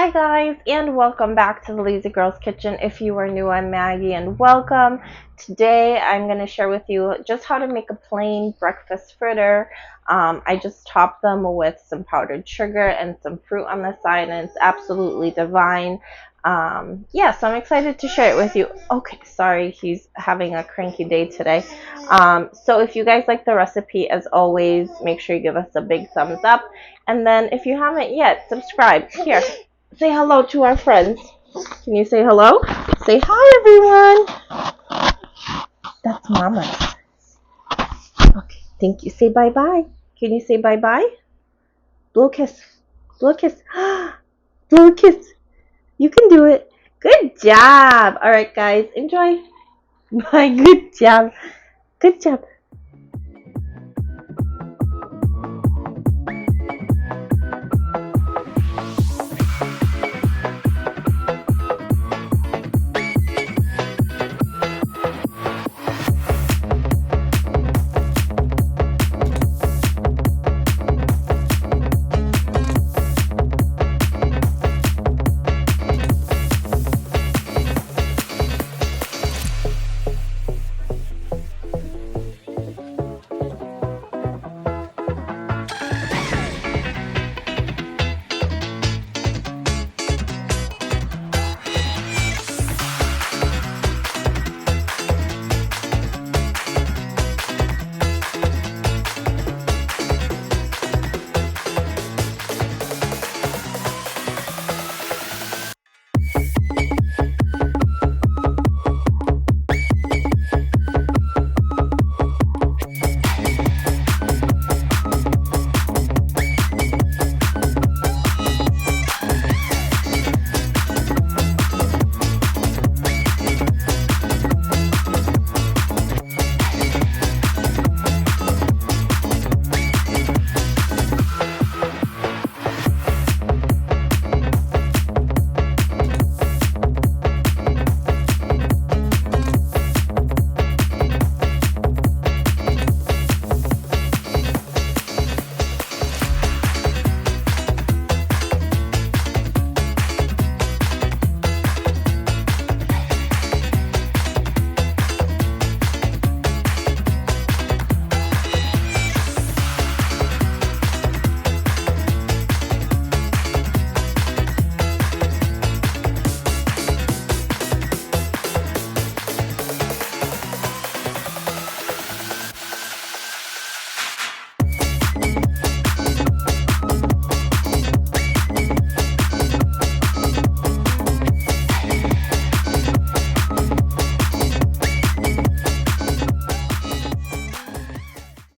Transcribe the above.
Hi guys, and welcome back to the Lazy Girls Kitchen. If you are new, I'm Maggie and welcome. Today I'm going to share with you just how to make a plain breakfast fritter. I just topped them with some powdered sugar and some fruit on the side, and it's absolutely divine. Yeah, so I'm excited to share it with you. Okay, sorry, he's having a cranky day today. So if you guys like the recipe, as always, make sure you give us a big thumbs up. And then if you haven't yet, subscribe. Here, say hello to our friends. Can you say hello? Say hi, everyone. That's Mama. Okay, thank you. Say bye-bye. Can you say bye-bye? Blow kiss. Blow kiss. Blow kiss. You can do it. Good job. All right, guys. Enjoy. Bye. Good job. Good job.